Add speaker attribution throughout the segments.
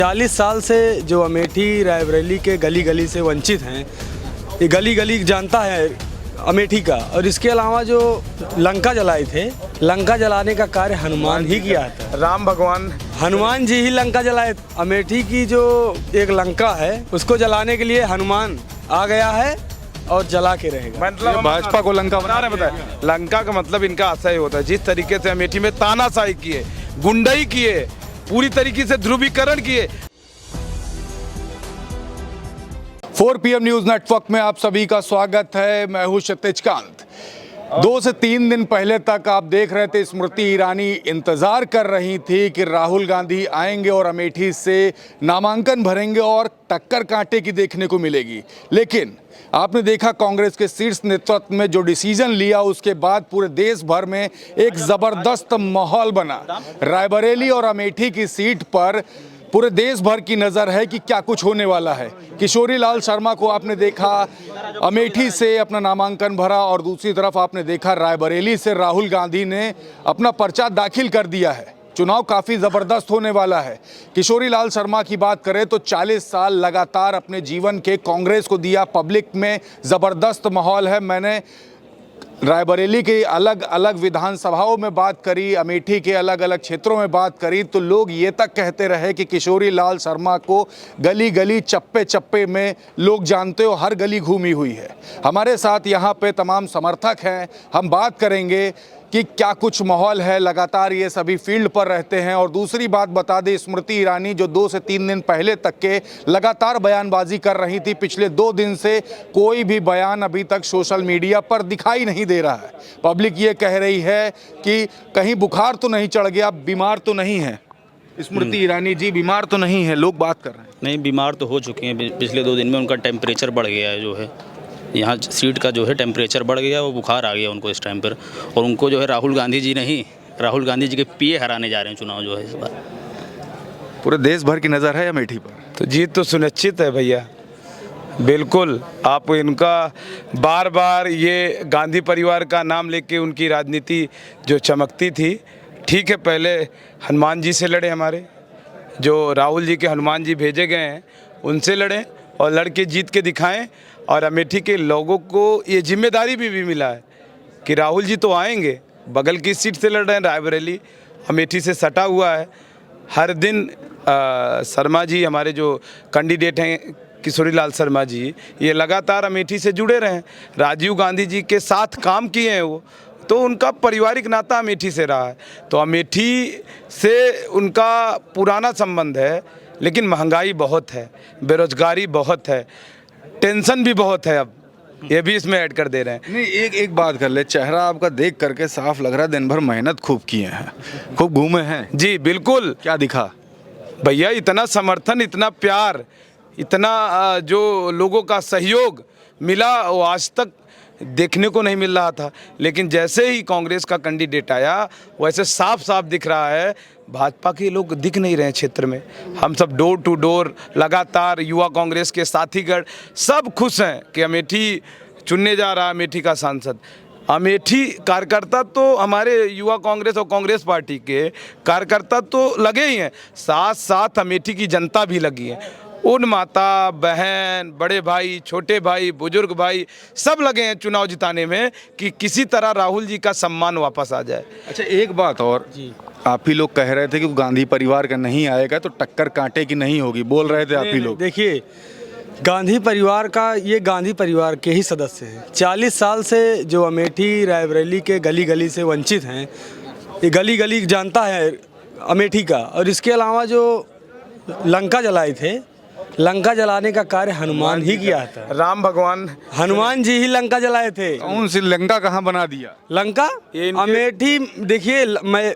Speaker 1: 40 साल से जो अमेठी रायबरेली के गली गली से वंचित हैं, ये गली गली जानता है अमेठी का। और इसके अलावा जो लंका जलाए थे, लंका जलाने का कार्य हनुमान ही किया था।
Speaker 2: राम भगवान
Speaker 1: हनुमान जी ही लंका जलाए। अमेठी की जो एक लंका है उसको जलाने के लिए हनुमान आ गया है और जला के रहेगा।
Speaker 2: मतलब भाजपा को लंका बना रहे बताए। लंका का मतलब इनका असह्य होता है। जिस तरीके से अमेठी में तानाशाही किए, गुंडई किए, पूरी तरीके से ध्रुवीकरण किए।
Speaker 3: 4 PM न्यूज नेटवर्क में आप सभी का स्वागत है। मैं हूं क्षितिज कांत। 2 से 3 दिन पहले तक आप देख रहे थे स्मृति ईरानी इंतजार कर रही थी कि राहुल गांधी आएंगे और अमेठी से नामांकन भरेंगे और टक्कर कांटे की देखने को मिलेगी। लेकिन आपने देखा कांग्रेस के शीर्ष नेतृत्व में जो डिसीजन लिया, उसके बाद पूरे देश भर में एक जबरदस्त माहौल बना। रायबरेली और अमेठी की सीट पर पूरे देश भर की नज़र है कि क्या कुछ होने वाला है। किशोरी लाल शर्मा को आपने देखा अमेठी से अपना नामांकन भरा और दूसरी तरफ आपने देखा रायबरेली से राहुल गांधी ने अपना पर्चा दाखिल कर दिया है। चुनाव काफ़ी ज़बरदस्त होने वाला है। किशोरी लाल शर्मा की बात करें तो 40 साल लगातार अपने जीवन के कांग्रेस को दिया। पब्लिक में ज़बरदस्त माहौल है। मैंने रायबरेली के अलग अलग विधानसभाओं में बात करी, अमेठी के अलग अलग क्षेत्रों में बात करी, तो लोग ये तक कहते रहे कि किशोरी लाल शर्मा को गली गली चप्पे चप्पे में लोग जानते हो, हर गली घूमी हुई है। हमारे साथ यहाँ पे तमाम समर्थक हैं। हम बात करेंगे कि क्या कुछ माहौल है। लगातार ये सभी फील्ड पर रहते हैं। और दूसरी बात बता दें, स्मृति ईरानी जो 2 से 3 दिन पहले तक के लगातार बयानबाजी कर रही थी, पिछले 2 दिन से कोई भी बयान अभी तक सोशल मीडिया पर दिखाई नहीं दे रहा है। पब्लिक ये कह रही है कि कहीं बुखार तो नहीं चढ़ गया, बीमार तो नहीं है। स्मृति ईरानी जी बीमार तो नहीं है, लोग बात कर रहे हैं।
Speaker 4: नहीं, बीमार तो हो चुके हैं। पिछले 2 दिन में उनका टेम्परेचर बढ़ गया है। जो है यहाँ सीट का जो है टेम्परेचर बढ़ गया, वो बुखार आ गया उनको इस टाइम पर। और उनको जो है राहुल गांधी जी नहीं, राहुल गांधी जी के पीए हराने जा रहे हैं चुनाव जो है इस बार।
Speaker 3: पूरे देश भर की नज़र है अमेठी पर।
Speaker 2: तो जीत तो सुनिश्चित है भैया, बिल्कुल। आप इनका बार बार ये गांधी परिवार का नाम लेके उनकी राजनीति जो चमकती थी। ठीक है, पहले हनुमान जी से लड़े, हमारे जो राहुल जी के हनुमान जी भेजे गए हैं उनसे लड़ें और लड़के जीत के दिखाएं। और अमेठी के लोगों को ये जिम्मेदारी भी मिला है कि राहुल जी तो आएंगे। बगल की सीट से लड़ रहे हैं, रायबरेली अमेठी से सटा हुआ है। हर दिन शर्मा जी हमारे जो कैंडिडेट हैं, किशोरी लाल शर्मा जी, ये लगातार अमेठी से जुड़े रहे हैं। राजीव गांधी जी के साथ काम किए हैं वो, तो उनका पारिवारिक नाता अमेठी से रहा है। तो अमेठी से उनका पुराना संबंध है। लेकिन महंगाई बहुत है, बेरोजगारी बहुत है, टेंशन भी बहुत है। अब ये भी इसमें ऐड कर दे रहे हैं।
Speaker 3: नहीं, एक बात कर ले, चेहरा आपका देख करके साफ लग रहा है दिन भर मेहनत खूब किए हैं, खूब घूमे हैं।
Speaker 2: जी बिल्कुल।
Speaker 3: क्या दिखा
Speaker 2: भैया? इतना समर्थन, इतना प्यार, इतना जो लोगों का सहयोग मिला वो आज तक देखने को नहीं मिल रहा था। लेकिन जैसे ही कांग्रेस का कैंडिडेट आया, वैसे साफ साफ दिख रहा है भाजपा के लोग दिख नहीं रहे हैं क्षेत्र में। हम सब डोर टू डोर लगातार, युवा कांग्रेस के साथीगण सब खुश हैं कि अमेठी चुनने जा रहा है अमेठी का सांसद। अमेठी कार्यकर्ता तो हमारे युवा कांग्रेस और कांग्रेस पार्टी के कार्यकर्ता तो लगे ही हैं, साथ साथ अमेठी की जनता भी लगी है। उन माता बहन, बड़े भाई, छोटे भाई, बुजुर्ग भाई सब लगे हैं चुनाव जिताने में कि किसी तरह राहुल जी का सम्मान वापस आ जाए।
Speaker 3: अच्छा, एक बात और जी, आप ही लोग कह रहे थे कि गांधी परिवार का नहीं आएगा तो टक्कर कांटे की नहीं होगी, बोल रहे थे आप ही लोग।
Speaker 1: देखिए, गांधी परिवार का, ये गांधी परिवार के ही सदस्य हैं। 40 साल से जो अमेठी रायबरेली के गली गली से वंचित हैं, ये गली गली जानता है अमेठी का। और इसके अलावा जो लंका जलाए थे, लंका जलाने का कार्य हनुमान ही किया था।
Speaker 2: राम भगवान
Speaker 1: हनुमान जी ही लंका जलाए थे।
Speaker 3: कौन सी लंका कहाँ बना दिया?
Speaker 1: लंका अमेठी। देखिए, मैं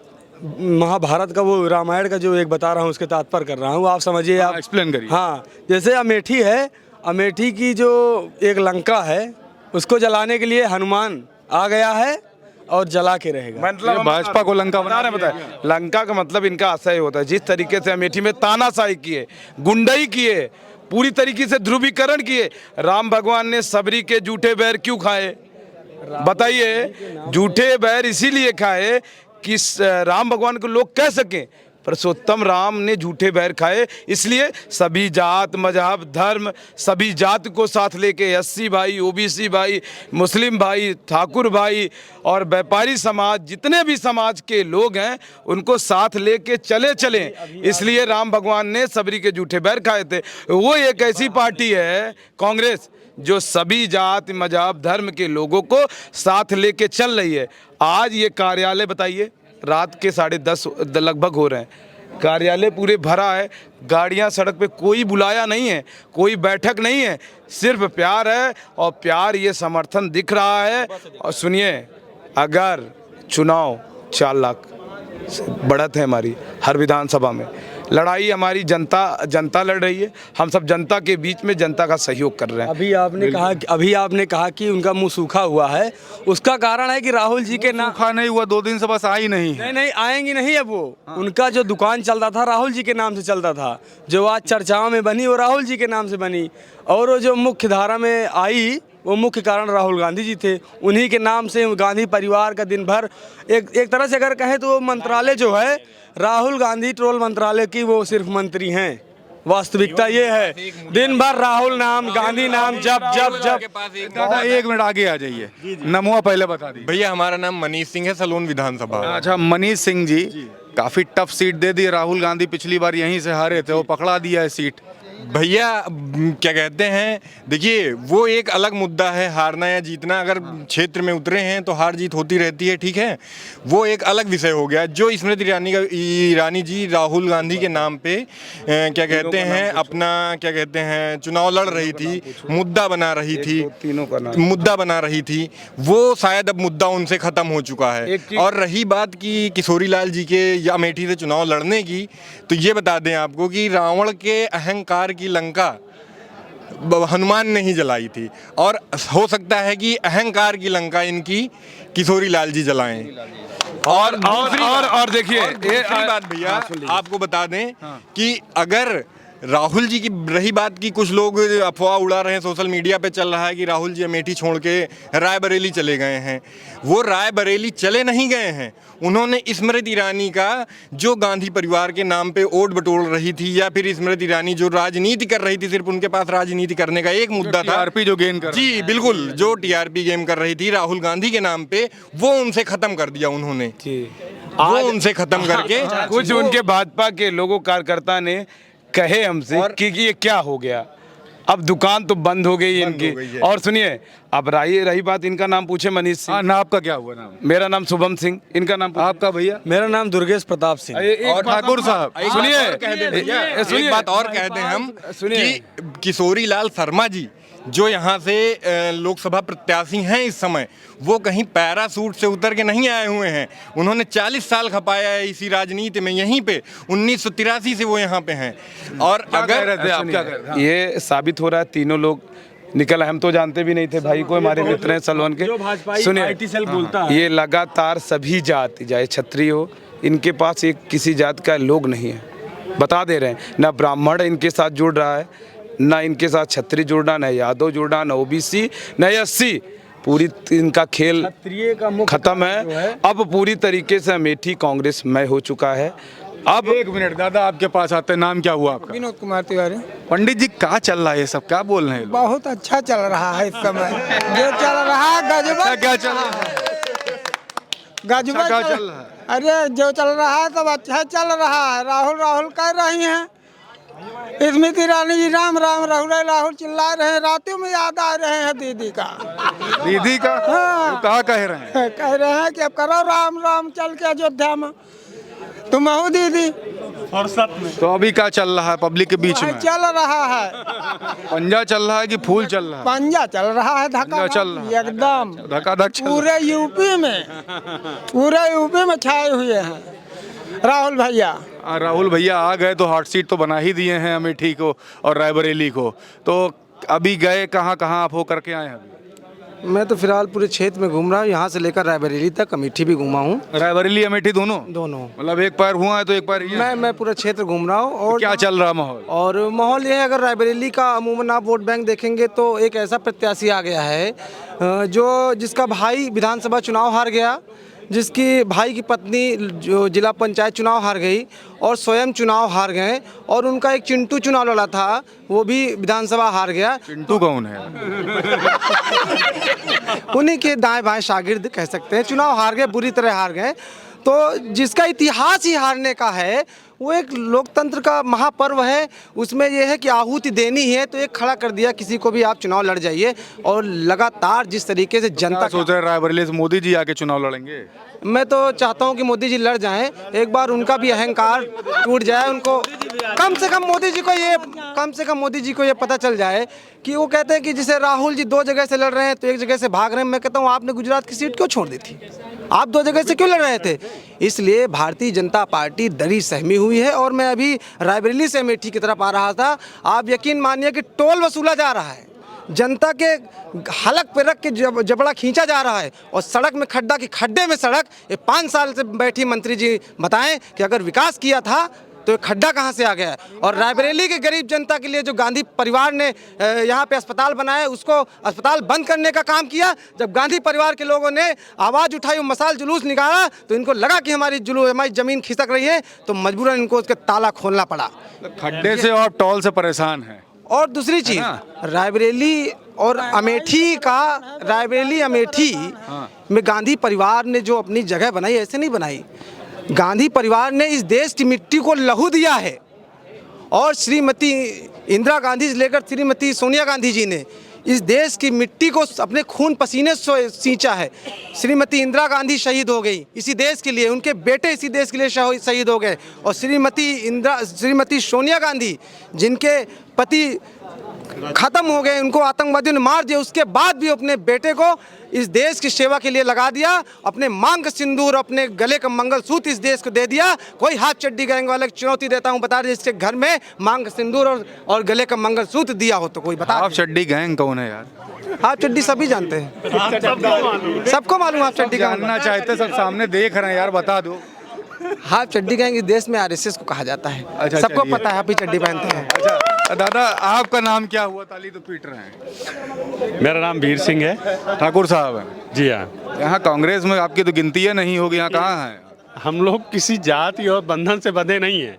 Speaker 1: महाभारत का, वो रामायण का जो एक बता रहा हूँ, उसके तात्पर्य कर रहा हूँ, आप समझिए। आप
Speaker 3: एक्सप्लेन करिए।
Speaker 1: हाँ, जैसे अमेठी है, अमेठी की जो एक लंका है उसको जलाने के लिए हनुमान आ गया है और जला के रहेगा।
Speaker 2: मतलब
Speaker 3: भाजपा को लंका बना रहे हैं
Speaker 2: बताए। लंका का मतलब इनका असह्य होता है। जिस तरीके से अमेठी में तानाशाही किए, गुंडई किए, पूरी तरीके से ध्रुवीकरण किए। राम भगवान ने सबरी के जूठे बैर क्यों खाए बताइए? जूठे बैर इसीलिए खाए कि राम भगवान को लोग कह सकें पुरुषोत्तम राम ने झूठे बैर खाए, इसलिए सभी जात मजहब धर्म सभी जात को साथ लेके एससी भाई, ओबीसी भाई, मुस्लिम भाई, ठाकुर भाई और व्यापारी समाज, जितने भी समाज के लोग हैं उनको साथ लेके चले। इसलिए राम भगवान ने सबरी के झूठे बैर खाए थे। वो एक ऐसी पार्टी है कांग्रेस जो सभी जात मजहब धर्म के लोगों को साथ लेके चल रही है। आज ये कार्यालय बताइए रात के 10:30 लगभग हो रहे हैं, कार्यालय पूरे भरा है, गाड़ियां सड़क पे, कोई बुलाया नहीं है, कोई बैठक नहीं है, सिर्फ प्यार है। और प्यार ये समर्थन दिख रहा है। और सुनिए, अगर चुनाव 4 लाख बढ़त है हमारी हर विधानसभा में, लड़ाई हमारी जनता लड़ रही है, हम सब जनता के बीच में जनता का सहयोग कर रहे हैं।
Speaker 1: अभी आपने कहा कि उनका मुंह सूखा हुआ है, उसका कारण है कि राहुल जी के नाम
Speaker 3: सूखा नहीं हुआ, 2 दिन से बस आई नहीं।
Speaker 1: नहीं आएंगी नहीं। अब वो उनका जो दुकान चलता था राहुल जी के नाम से चलता था, जो आज चर्चाओं में बनी वो राहुल जी के नाम से बनी, और वो जो मुख्य धारा में आई वो मुख्य कारण राहुल गांधी जी थे। उन्हीं के नाम से गांधी परिवार का दिन भर एक तरह से अगर कहें तो वो मंत्रालय जो है राहुल गांधी ट्रोल मंत्रालय की वो सिर्फ मंत्री हैं। वास्तविकता ये है, दिन भर राहुल नाम गांधी नाम जब
Speaker 3: दादा 1 मिनट आगे आ जाइए, नमवा पहले बता दी।
Speaker 5: भैया हमारा नाम मनीष सिंह है, सलोन विधानसभा।
Speaker 3: अच्छा, मनीष सिंह जी, काफी टफ सीट दे दी राहुल गांधी, पिछली बार यहीं से हारे थे, वो पकड़ा दिया है सीट।
Speaker 5: भैया क्या कहते हैं, देखिए वो एक अलग मुद्दा है, हारना या जीतना। अगर क्षेत्र में उतरे हैं तो हार जीत होती रहती है, ठीक है, वो एक अलग विषय हो गया। जो स्मृति ईरानी जी राहुल गांधी के नाम पे क्या कहते हैं अपना क्या कहते हैं चुनाव लड़ रही थी, मुद्दा बना रही थी, वो शायद अब मुद्दा उनसे खत्म हो चुका है। और रही बात की किशोरी लाल जी के या अमेठी से चुनाव लड़ने की, तो ये बता दें आपको कि रावण के अहंकार की लंका हनुमान ने ही जलाई थी, और हो सकता है कि अहंकार की लंका इनकी किशोरी लाल जी जलाएं।
Speaker 2: और देखिए
Speaker 5: दूसरी बात भैया आपको बता दें कि अगर राहुल जी की रही बात की, कुछ लोग अफवाह उड़ा रहे हैं, सोशल मीडिया पे चल रहा है कि राहुल जी अमेठी छोड़ के रायबरेली चले गए हैं। वो रायबरेली चले नहीं गए हैं, उन्होंने स्मृति ईरानी का जो गांधी परिवार के नाम पे वोट बटोर रही थी, या फिर स्मृति ईरानी जो राजनीति कर रही थी, सिर्फ उनके पास राजनीति करने का एक मुद्दा था,
Speaker 3: टीआरपी जो गेन कर,
Speaker 5: जी बिल्कुल, जो टीआरपी गेम कर रही थी राहुल गांधी के नाम पे, वो उनसे खत्म कर दिया उन्होंने। वो उनसे खत्म करके
Speaker 2: कुछ उनके भाजपा के लोगों कार्यकर्ता ने कहे हमसे कि ये क्या हो गया, अब दुकान तो बंद हो गई इनकी। और सुनिए, अब रही बात, इनका नाम पूछे मनीष सिंह।
Speaker 3: ना आपका क्या हुआ नाम?
Speaker 2: मेरा नाम शुभम सिंह, इनका नाम
Speaker 3: आपका भैया?
Speaker 1: मेरा नाम दुर्गेश प्रताप सिंह।
Speaker 3: और ठाकुर साहब
Speaker 2: सुनिए,
Speaker 5: एक बात और कह दें हम कि किशोरी लाल शर्मा जी जो यहाँ से लोकसभा प्रत्याशी हैं इस समय, वो कहीं पैरासूट से उतर के नहीं आए हुए हैं। उन्होंने 40 साल खपाया है इसी राजनीति में, यहीं पे 1983 से वो यहाँ पे हैं। और अगर
Speaker 2: ये साबित हो रहा है, तीनों लोग निकल, हम तो जानते भी नहीं थे भाई को, हमारे मित्र हैं सलवन के। सुनिए, ये लगातार सभी जाति, चाहे क्षत्रिय हो, इनके पास एक किसी जात का लोग नहीं है, बता दे रहे हैं। ना ब्राह्मण इनके साथ जुड़ रहा है, ना इनके साथ क्षत्रिय जुड़ना, ना यादव जुड़ना, ना ओबीसी, ना एससी। पूरी इनका खेल खत्म है। अब पूरी तरीके से अमेठी कांग्रेस में हो चुका है। अब
Speaker 3: 1 मिनट दादा, आपके पास आते हैं, नाम क्या हुआ आपका?
Speaker 6: विनोद कुमार तिवारी।
Speaker 3: पंडित जी, क्या चल रहा है ये सब, क्या बोल रहे हैं?
Speaker 6: बहुत अच्छा चल रहा है इस समय, जो चल रहा है गजब।
Speaker 3: क्या चल रहा है?
Speaker 6: गजब
Speaker 3: क्या चल रहा है?
Speaker 6: अरे जो चल रहा है सब अच्छा चल रहा है। राहुल कर रही हैं, स्मृति ईरानी जी राम राहुल चिल्ला रहे हैं, रातों में याद आ रहे हैं दीदी का।
Speaker 3: दीदी का?
Speaker 6: हाँ,
Speaker 3: कहाँ कह रहे हैं?
Speaker 6: कह रहे हैं कि अब करो राम चल के अयोध्या में, तुम हो दीदी।
Speaker 3: तो अभी क्या चल रहा है पब्लिक के बीच में?
Speaker 6: चल रहा है
Speaker 3: पंजा चल रहा है कि फूल चल रहा है?
Speaker 6: पंजा चल रहा है, धक्का
Speaker 3: चल रहा है
Speaker 6: एकदम
Speaker 3: धक्का
Speaker 6: पूरे यूपी में छाए हुए हैं राहुल भैया।
Speaker 3: राहुल भैया आ गए तो हॉट सीट तो बना ही दिए हैं अमेठी को और रायबरेली को। तो अभी गए कहाँ आप हो करके आए हैं?
Speaker 7: मैं तो फिलहाल पूरे क्षेत्र में घूम रहा हूँ, यहाँ से लेकर रायबरेली तक, अमेठी भी घूमा हूँ।
Speaker 3: रायबरेली अमेठी दोनों मतलब एक पैर हुआ है तो एक पैर ये?
Speaker 7: मैं पूरा क्षेत्र घूम रहा हूँ। और
Speaker 3: क्या चल रहा माहौल?
Speaker 7: और माहौल ये है, अगर रायबरेली का अमूमन आप वोट बैंक देखेंगे तो एक ऐसा प्रत्याशी आ गया है जो जिसका भाई विधानसभा चुनाव हार गया, जिसकी भाई की पत्नी जो जिला पंचायत चुनाव हार गई और स्वयं चुनाव हार गए, और उनका एक चिंटू चुनाव लड़ा था, वो भी विधानसभा हार गया।
Speaker 3: चिंटू कौन है?
Speaker 7: उन्हीं के दाएं बाएं शागिर्द कह सकते हैं, चुनाव हार गए, बुरी तरह हार गए। तो जिसका इतिहास ही हारने का है, वो एक लोकतंत्र का महापर्व है, उसमें यह है कि आहुति देनी है, तो एक खड़ा कर दिया किसी को भी आप चुनाव लड़ जाइए। और लगातार जिस तरीके से जनता
Speaker 3: सोच रहे रायबरेली से मोदी जी आके चुनाव लड़ेंगे?
Speaker 7: मैं तो चाहता हूं कि मोदी जी लड़ जाएं, एक बार उनका भी अहंकार टूट जाए, उनको कम से कम मोदी जी को ये पता चल जाए कि वो कहते हैं कि जैसे राहुल जी 2 जगह से लड़ रहे हैं तो 1 जगह से भाग रहे हैं। मैं कहता हूं आपने गुजरात की सीट क्यों छोड़ दी थी? आप 2 जगह से क्यों लड़ रहे थे? इसलिए भारतीय जनता पार्टी डरी सहमी हुई है। और मैं अभी रायबरेली से अमेठी की तरफ आ रहा था, आप यकीन मानिए कि टोल वसूला जा रहा है, जनता के हलक पे रख के जबड़ा खींचा जा रहा है, और सड़क में खड्डा की खड्डे में सड़क। ये 5 साल से बैठी मंत्री जी बताएं कि अगर विकास किया था तो ये खड्डा कहाँ से आ गया है? और रायबरेली के गरीब जनता के लिए जो गांधी परिवार ने यहाँ पे अस्पताल बनाया, उसको अस्पताल बंद करने का काम किया। जब गांधी परिवार के लोगों ने आवाज़ उठाई, मसाल जुलूस निकाला, तो इनको लगा कि हमारी ज़मीन खिसक रही है, तो मजबूरन इनको उसका ताला खोलना पड़ा।
Speaker 3: खड्डे से और टोल से परेशान है।
Speaker 7: और दूसरी चीज़, रायबरेली और अमेठी अमेठी में गांधी परिवार ने जो अपनी जगह बनाई, ऐसे नहीं बनाई। गांधी परिवार ने इस देश की मिट्टी को लहू दिया है, और श्रीमती इंदिरा गांधी से लेकर श्रीमती सोनिया गांधी जी ने इस देश की मिट्टी को अपने खून पसीने से सींचा है। श्रीमती इंदिरा गांधी शहीद हो गई इसी देश के लिए, उनके बेटे इसी देश के लिए शहीद हो गए। और श्रीमती सोनिया गांधी, जिनके पति खत्म हो गए, उनको आतंकवादियों ने मार दिया, उसके बाद भी अपने बेटे को इस देश की सेवा के लिए लगा दिया। अपने मांग का सिंदूर, अपने गले का मंगलसूत्र इस देश को दे दिया। कोई हाफ चड्डी गैंग वाले चुनौती देता हूं, बता दीजिए इसके घर में मांग का सिंदूर और गले का मंगलसूत्र दिया हो तो कोई बता।
Speaker 3: हाफ चड्डी गैंग कौन है यार?
Speaker 7: हाफ चड्डी सभी जानते हैं, सबको मालूम हाफ चड्डी का।
Speaker 3: जानना चाहते, सब सामने देख रहे हैं यार, बता दो।
Speaker 7: हाफ चड्डी गैंग इस देश में RSS को कहा जाता है।
Speaker 3: अच्छा,
Speaker 7: सबको
Speaker 3: चलिए।
Speaker 7: पता है, हाफ चड्डी पहनते हैं।
Speaker 3: अच्छा दादा, आपका नाम क्या हुआ? ताली तो पीट रहे हैं।
Speaker 8: मेरा नाम वीर सिंह है।
Speaker 3: ठाकुर साहब हैं?
Speaker 8: जी हाँ।
Speaker 3: यहाँ कांग्रेस में आपकी तो गिनती नहीं होगी, यहाँ कहाँ है?
Speaker 8: हम लोग किसी जाति और बंधन से बंधे नहीं हैं।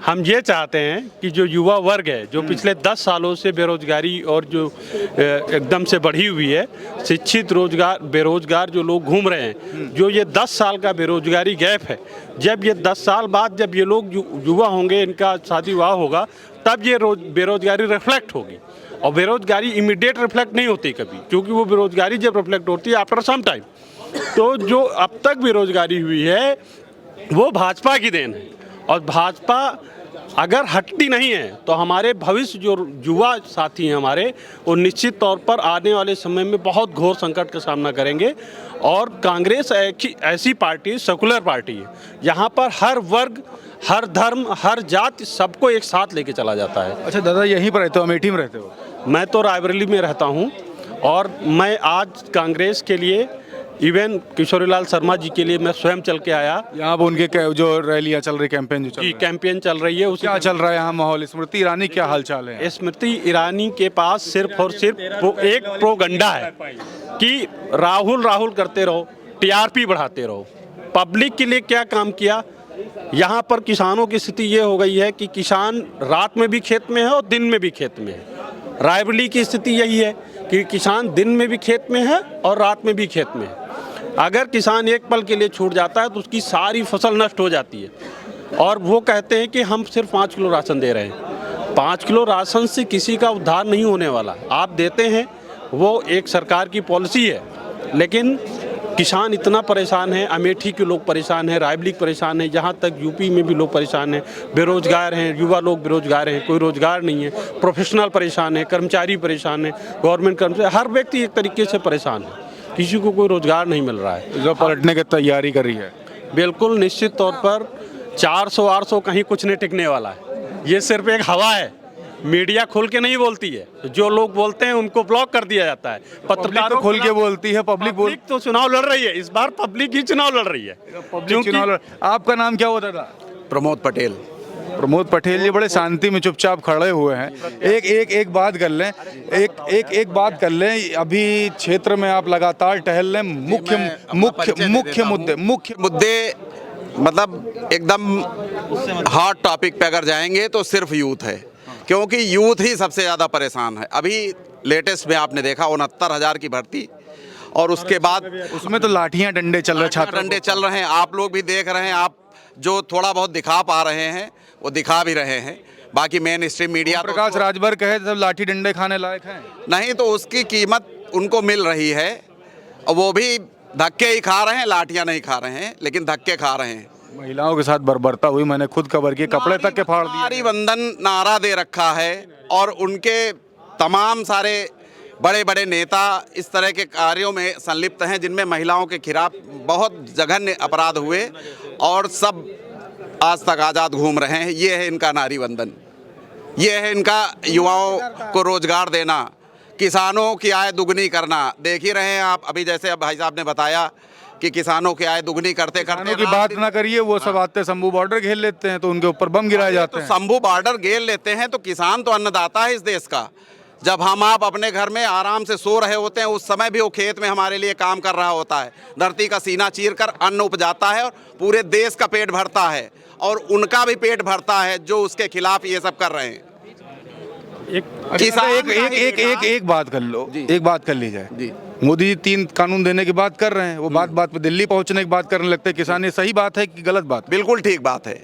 Speaker 8: हम ये चाहते हैं कि जो युवा वर्ग है, जो पिछले 10 सालों से बेरोजगारी और जो एकदम से बढ़ी हुई है, शिक्षित बेरोजगार जो लोग घूम रहे हैं, जो ये 10 साल का बेरोजगारी गैप है, जब ये 10 साल बाद जब ये लोग युवा होंगे, इनका शादी विवाह होगा, तब ये बेरोजगारी रिफ्लेक्ट होगी। और बेरोजगारी इमीडिएट रिफ्लेक्ट नहीं होती कभी, क्योंकि वो बेरोजगारी जब रिफ्लेक्ट होती है आफ्टर सम टाइम। तो जो अब तक बेरोजगारी हुई है वो भाजपा की देन है, और भाजपा अगर हटती नहीं है तो हमारे भविष्य जो युवा साथी हैं हमारे, वो निश्चित तौर पर आने वाले समय में बहुत घोर संकट का सामना करेंगे। और कांग्रेस ऐसी पार्टी, सेकुलर पार्टी है, यहाँ पर हर वर्ग, हर धर्म, हर जाति, सबको एक साथ लेके चला जाता है।
Speaker 3: अच्छा दादा, यहीं पर रहते हो, अमेठी में रहते हो?
Speaker 8: मैं तो रायबरेली में रहता हूँ, और मैं आज कांग्रेस के लिए, इवन किशोरीलाल शर्मा जी के लिए मैं स्वयं चल के आया।
Speaker 3: यहाँ पर उनके जो रैलियाँ चल रही, कैंपेन जो चल रही है,
Speaker 8: कैंपेन चल रही है,
Speaker 3: क्या चल रहा है यहाँ माहौल? स्मृति ईरानी क्या हालचाल है?
Speaker 8: स्मृति ईरानी के पास सिर्फ और सिर्फ एक प्रोगंडा है कि राहुल करते रहो, TRP बढ़ाते रहो। पब्लिक के लिए क्या काम किया? यहाँ पर किसानों की स्थिति ये हो गई है कि किसान रात में भी खेत में है और दिन में भी खेत में है। रायबरेली की स्थिति यही है कि किसान दिन में भी खेत में है और रात में भी खेत में है। अगर किसान एक पल के लिए छूट जाता है तो उसकी सारी फसल नष्ट हो जाती है। और वो कहते हैं कि हम सिर्फ 5 किलो राशन दे रहे हैं। 5 किलो राशन से किसी का उद्धार नहीं होने वाला। आप देते हैं, वो एक सरकार की पॉलिसी है, लेकिन किसान इतना परेशान है, अमेठी के लोग परेशान हैं, रायबरेली परेशान है, यहाँ तक यूपी में भी लोग परेशान हैं, बेरोजगार हैं, युवा लोग बेरोजगार हैं, कोई रोजगार नहीं है, प्रोफेशनल परेशान है, कर्मचारी परेशान है, गवर्नमेंट कर्मचारी, हर व्यक्ति एक तरीके से परेशान है, किसी को कोई रोजगार नहीं मिल रहा है।
Speaker 3: जो पलटने की तैयारी कर रही है,
Speaker 8: बिल्कुल निश्चित तौर पर 400-800 कहीं कुछ नहीं टिकने वाला है। ये सिर्फ एक हवा है, मीडिया खुल के नहीं बोलती है, जो लोग बोलते हैं उनको ब्लॉक कर दिया जाता है।
Speaker 3: पत्रकारों खुल के बोलती है, पब्लिक
Speaker 8: तो चुनाव लड़ रही है, इस बार पब्लिक ही चुनाव लड़ रही है।
Speaker 3: आपका नाम क्या हुआ दादा?
Speaker 9: प्रमोद पटेल।
Speaker 3: प्रमोद पटेल जी बड़े शांति में चुपचाप खड़े हुए हैं। एक बात कर लें, एक बात कर लें, अभी क्षेत्र में आप लगातार टहल लें, मुख्य मुद्दे
Speaker 9: मतलब एकदम हॉट टॉपिक पे अगर जाएंगे तो सिर्फ यूथ है, क्योंकि यूथ ही सबसे ज़्यादा परेशान है। अभी लेटेस्ट में आपने देखा 69,000 की भर्ती, और उसके बाद
Speaker 3: उसमें तो लाठियां डंडे चल रहे, छात्र
Speaker 9: डंडे चल रहे हैं। आप लोग भी देख रहे हैं, आप जो थोड़ा बहुत दिखा पा रहे हैं वो दिखा भी रहे हैं। बाकी main stream media
Speaker 3: Prakash Rajbhar कहे सब लाठी डंडे खाने लायक हैं,
Speaker 9: नहीं, तो उसकी कीमत उनको मिल रही है, और वो भी धक्के ही खा रहे हैं, लाठियां नहीं खा रहे हैं, लेकिन धक्के खा रहे हैं।
Speaker 3: महिलाओं के साथ बर्बरता हुई, मैंने खुद कवर किए, कपड़े तक के फाड़ दिए।
Speaker 9: नारी वंदन नारा दे रखा है, और उनके तमाम सारे बड़े बड़े नेता इस तरह के कार्यों में संलिप्त हैं जिनमें महिलाओं के खिलाफ बहुत जघन्य अपराध हुए, और सब आज तक आज़ाद घूम रहे हैं। ये है इनका नारी वंदन, ये है इनका युवाओं को रोजगार देना, किसानों की आय दुगनी करना। देख ही रहे हैं आप, अभी जैसे अब भाई साहब ने बताया कि किसानों की आय दुगनी करते करते
Speaker 3: की बात ना करिए, वो सब आते शंभू बॉर्डर घेर लेते हैं तो उनके ऊपर बम गिराए जाते हैं।
Speaker 9: शंभू बॉर्डर घेर लेते हैं तो किसान तो अन्नदाता है इस देश का। जब हम आप अपने घर में आराम से सो रहे होते हैं, उस समय भी वो खेत में हमारे लिए काम कर रहा होता है, धरती का सीना चीर कर अन्न उपजाता है और पूरे देश का पेट भरता है, और उनका भी पेट भरता है जो उसके खिलाफ ये सब कर रहे हैं।
Speaker 3: एक बात कर लो, एक बात कर ली जाए जी। मोदी जी 3 कानून देने की बात कर रहे हैं, वो बात पे दिल्ली पहुंचने की बात करने लगते हैं किसान। ये सही बात है कि गलत बात?
Speaker 9: बिल्कुल ठीक बात है।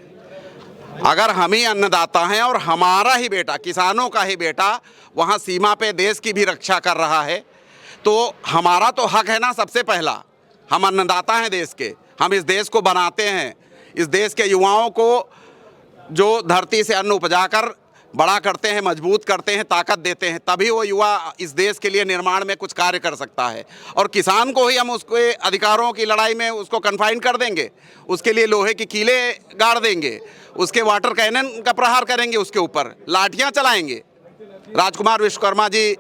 Speaker 9: अगर हम ही अन्नदाता हैं और हमारा ही बेटा, किसानों का ही बेटा वहाँ सीमा पे देश की भी रक्षा कर रहा है, तो हमारा तो हक है ना। सबसे पहला हम अन्नदाता हैं देश के, हम इस देश को बनाते हैं, इस देश के युवाओं को जो धरती से अन्न उपजाकर बड़ा करते हैं, मजबूत करते हैं, ताकत देते हैं, तभी वो युवा इस देश के लिए निर्माण में कुछ कार्य कर सकता है। और किसान को ही हम उसके अधिकारों की लड़ाई में उसको कन्फाइन कर देंगे, उसके लिए लोहे की कीले गाड़ देंगे, उसके वाटर कैनन का प्रहार करेंगे, उसके ऊपर लाठियां चलाएंगे। राजकुमार विश्वकर्मा जी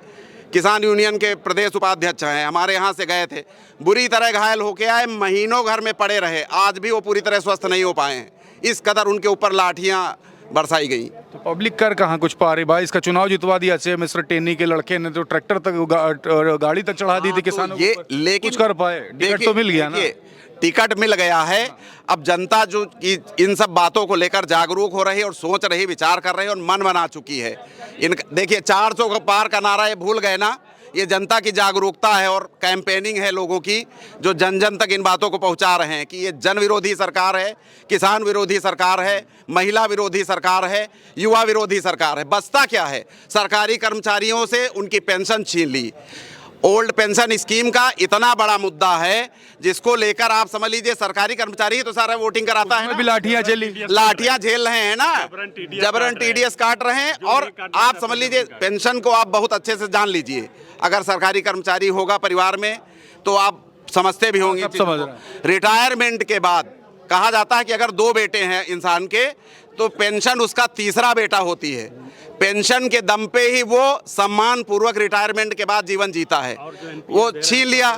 Speaker 9: किसान यूनियन के प्रदेश उपाध्यक्ष हैं, हमारे यहाँ से गए थे, बुरी तरह घायल होके आए, महीनों घर में पड़े रहे, आज भी वो पूरी तरह स्वस्थ नहीं हो पाए हैं। इस कदर उनके ऊपर लाठियां बरसाई गई।
Speaker 3: तो पब्लिक कर कहाँ कुछ पा रही भाई? इसका चुनाव जितवा दिया से मिस्टर टेनी के लड़के ने, तो ट्रैक्टर तक गाड़ी तक चढ़ा दी थी किसानों को।
Speaker 9: ये लेकिन
Speaker 3: कुछ कर पाए? टिकट तो मिल गया ना,
Speaker 9: टिकट मिल गया है। अब जनता जो इन सब बातों को लेकर जागरूक हो रही है और सोच रही, विचार कर रही है और मन बना चुकी है। देखिए 400 का पार का नारा ये भूल गए ना, ये जनता की जागरूकता है और कैंपेनिंग है लोगों की, जो जन जन तक इन बातों को पहुंचा रहे हैं कि ये जन विरोधी सरकार है, किसान विरोधी सरकार है, महिला विरोधी सरकार है, युवा विरोधी सरकार है। बसता क्या है? सरकारी कर्मचारियों से उनकी पेंशन छीन ली। ओल्ड पेंशन स्कीम का इतना बड़ा मुद्दा है जिसको लेकर आप समझ लीजिए सरकारी कर्मचारी ही तो सारा वोटिंग कराता है ना।
Speaker 3: भी लाठियां
Speaker 9: झेल रहे हैं ना, जबरन TDS काट रहे हैं। और आप समझ लीजिए पेंशन को आप बहुत अच्छे से जान लीजिए, अगर सरकारी कर्मचारी होगा परिवार में तो आप समझते भी होंगे। रिटायरमेंट के बाद कहा जाता है कि अगर 2 बेटे हैं इंसान के तो पेंशन उसका तीसरा बेटा होती है। पेंशन के दम पे ही वो सम्मान पूर्वक रिटायरमेंट के बाद जीवन जीता है। वो छीन लिया,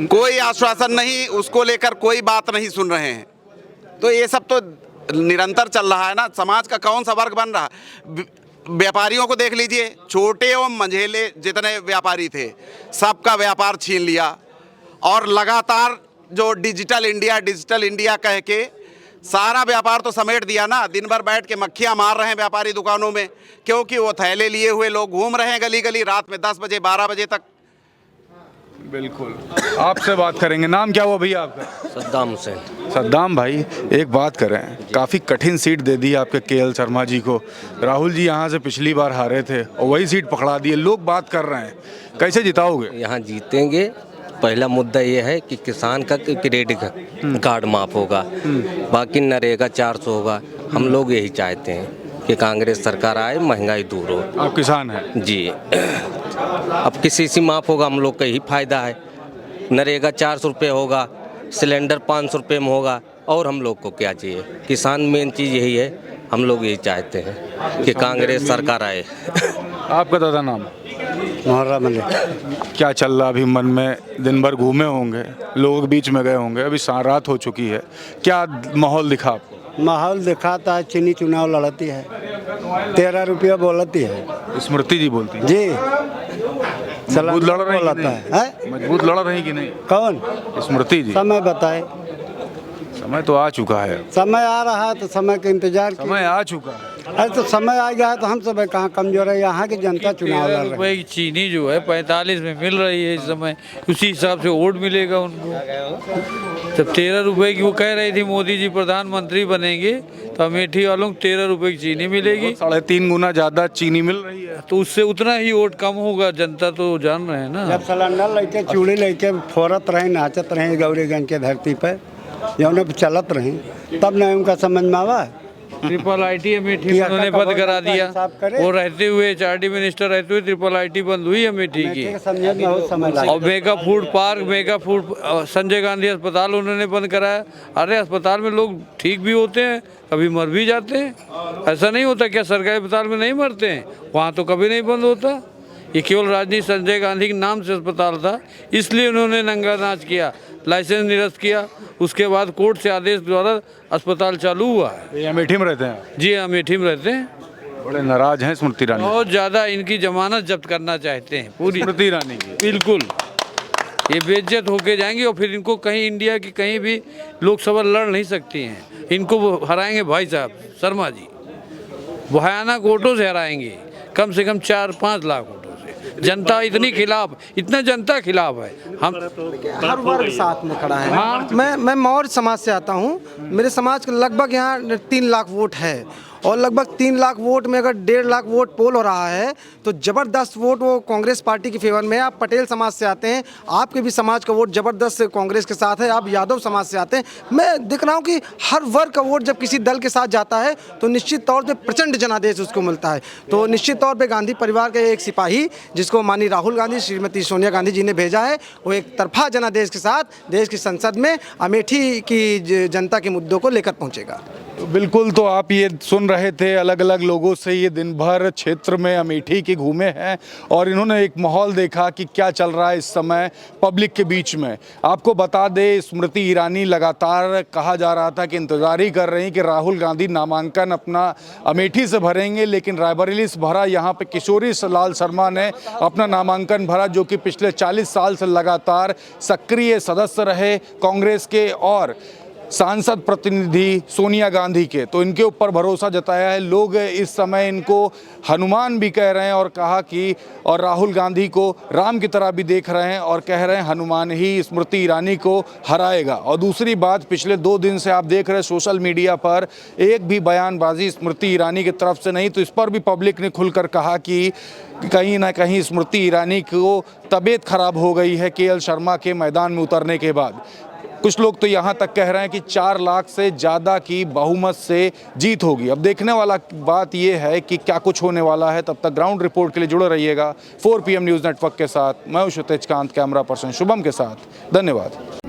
Speaker 9: कोई आश्वासन नहीं, उसको लेकर कोई बात नहीं सुन रहे हैं। तो ये सब तो निरंतर चल रहा है ना। समाज का कौन सा वर्ग बन रहा? व्यापारियों को देख लीजिए, छोटे और मंझेले जितने व्यापारी थे सबका व्यापार छीन लिया, और लगातार जो डिजिटल इंडिया कह के सारा व्यापार तो समेट दिया ना। दिन भर बैठ के मक्खियां मार रहे हैं व्यापारी दुकानों में, क्योंकि वो थैले लिए हुए लोग घूम रहे हैं गली गली रात में 10 बजे 12 बजे तक।
Speaker 3: बिल्कुल, आपसे बात करेंगे। नाम क्या हुआ भैया आपका?
Speaker 10: सद्दाम हुसैन।
Speaker 3: सद्दाम भाई, एक बात करें, काफ़ी कठिन सीट दे दी आपके KL शर्मा जी को। राहुल जी यहाँ से पिछली बार हारे थे और वही सीट पकड़ा दी है, लोग बात कर रहे हैं, कैसे जिताओगे?
Speaker 10: यहाँ जीतेंगे। पहला मुद्दा ये है कि किसान का क्रेडिट कार्ड माफ होगा, बाकी नरेगा 400 होगा। हम लोग यही चाहते हैं कि कांग्रेस सरकार आए, महंगाई दूर हो।
Speaker 3: आप किसान हैं
Speaker 10: जी। अब किसी से माफ होगा, हम लोग का ही फायदा है। नरेगा 400 रुपये होगा, सिलेंडर 500 रुपये में होगा, और हम लोग को क्या चाहिए? किसान मेन चीज़ यही है, हम लोग यही चाहते हैं कि कांग्रेस सरकार आए।
Speaker 3: आपका दादा नाम?
Speaker 11: मोहर्रम अली।
Speaker 3: क्या चल रहा अभी मन में? दिन भर घूमे होंगे, लोगों के बीच में गए होंगे, अभी रात हो चुकी है, क्या माहौल दिखा आपको?
Speaker 11: माहौल दिखाता है, चीनी चुनाव लड़ती है, 13 रुपया बोलती है।
Speaker 3: स्मृति जी बोलती है
Speaker 11: जी
Speaker 3: मजबूत लड़ रही
Speaker 11: बोलता है।
Speaker 3: मजबूत लड़ रही कि नहीं
Speaker 11: कौन?
Speaker 3: स्मृति जी?
Speaker 11: समय बताए।
Speaker 3: समय तो आ चुका है,
Speaker 11: समय आ रहा है तो समय का इंतजार कीजिए।
Speaker 3: समय आ चुका है।
Speaker 11: अरे तो समय आ गया है तो हम सब कहाँ कमजोर है, यहाँ की जनता चुनाव लड़ रही है।
Speaker 12: रुपए की चीनी जो है 45 में मिल रही है इस समय, उसी हिसाब से वोट मिलेगा उनको। जब 13 रुपए की वो कह रही थी मोदी जी प्रधानमंत्री बनेंगे तो अमेठी वालों को 13 रुपए की चीनी मिलेगी,
Speaker 3: 3.5 गुना ज्यादा चीनी मिल रही है,
Speaker 12: तो उससे उतना ही वोट कम होगा। जनता तो जान रहे हैं ना।
Speaker 11: जब सिलेंडर लेके चूड़ी लेके फोरत रहे, नाचत रहे गौरीगंज के धरती पर, जौन पे चलत रहे, तब न उनका समझ में आवा।
Speaker 12: ट्रिपल-आईटी अमेठी में उन्होंने बंद करा दिया। वो रहते हुए HRD मिनिस्टर रहते हुए ट्रिपल-आईटी बंद हुई अमेठी की। और mega food park, mega food Sanjay Gandhi अस्पताल उन्होंने बंद कराया। अरे अस्पताल में लोग ठीक भी होते हैं, कभी मर भी जाते हैं। ऐसा नहीं होता क्या सरकारी अस्पताल में नहीं मरते हैं? वहाँ तो कभी नहीं बंद होता। ये केवल राजनीति संजय गांधी के नाम से अस्पताल था, इसलिए उन्होंने नंगा नाच किया, लाइसेंस निरस्त किया। उसके बाद कोर्ट से आदेश द्वारा अस्पताल चालू हुआ है।
Speaker 3: ये अमेठी में रहते हैं?
Speaker 12: जी अमेठी में रहते हैं।
Speaker 3: बड़े नाराज हैं स्मृति ईरानी,
Speaker 12: बहुत ज़्यादा। इनकी जमानत जब्त करना चाहते हैं पूरी,
Speaker 3: स्मृति ईरानी की।
Speaker 12: बिल्कुल ये बेइज्जत होके जाएंगे और फिर इनको कहीं इंडिया की कहीं भी लोकसभा लड़ नहीं सकती हैं। इनको वो हराएंगे भाई साहब शर्मा जी, भयानक वोटों से हराएंगे, कम से कम 4-5 लाख वोटों से। जनता इतनी खिलाफ, इतना जनता खिलाफ है। हम
Speaker 7: हर वर्ग साथ में खड़ा है। हाँ, मैं मौर्य समाज से आता हूँ। मेरे समाज के लगभग यहाँ 3 लाख वोट है और लगभग 3 लाख वोट में अगर 1.5 लाख वोट पोल हो रहा है तो ज़बरदस्त वोट वो कांग्रेस पार्टी के फेवर में है। आप पटेल समाज से आते हैं, आपके भी समाज का वोट ज़बरदस्त कांग्रेस के साथ है। आप यादव समाज से आते हैं। मैं देख रहा हूँ कि हर वर्ग का वोट जब किसी दल के साथ जाता है तो निश्चित तौर पर प्रचंड जनादेश उसको मिलता है। तो निश्चित तौर पर गांधी परिवार के एक सिपाही जिसको माननीय राहुल गांधी, श्रीमती सोनिया गांधी जी ने भेजा है, वो एक तरफा जनादेश के साथ देश की संसद में अमेठी की जनता के मुद्दों को लेकर पहुँचेगा।
Speaker 3: बिल्कुल, तो आप ये सुन रहे थे अलग अलग लोगों से। ये दिन भर क्षेत्र में अमेठी के घूमे हैं और इन्होंने एक माहौल देखा कि क्या चल रहा है इस समय पब्लिक के बीच में। आपको बता दें, स्मृति ईरानी लगातार कहा जा रहा था कि इंतजार ही कर रही हैं कि राहुल गांधी नामांकन अपना अमेठी से भरेंगे, लेकिन रायबरेली से भरा। यहाँ पे किशोरी लाल शर्मा ने अपना नामांकन भरा, जो कि पिछले 40 साल से लगातार सक्रिय सदस्य रहे कांग्रेस के और सांसद प्रतिनिधि सोनिया गांधी के। तो इनके ऊपर भरोसा जताया है। लोग इस समय इनको हनुमान भी कह रहे हैं और कहा कि और राहुल गांधी को राम की तरह भी देख रहे हैं और कह रहे हैं हनुमान ही स्मृति ईरानी को हराएगा। और दूसरी बात, पिछले 2 दिन से आप देख रहे हैं सोशल मीडिया पर एक भी बयानबाजी स्मृति ईरानी की तरफ से नहीं। तो इस पर भी पब्लिक ने खुलकर कहा कि कहीं ना कहीं स्मृति ईरानी को तबीयत खराब हो गई है KL शर्मा के मैदान में उतरने के बाद। कुछ लोग तो यहाँ तक कह रहे हैं कि 4 लाख से ज़्यादा की बहुमत से जीत होगी। अब देखने वाला बात यह है कि क्या कुछ होने वाला है। तब तक ग्राउंड रिपोर्ट के लिए जुड़े रहिएगा 4 PM न्यूज़ नेटवर्क के साथ। मैं हूं क्षितिज कांत, कैमरा पर्सन शुभम के साथ। धन्यवाद।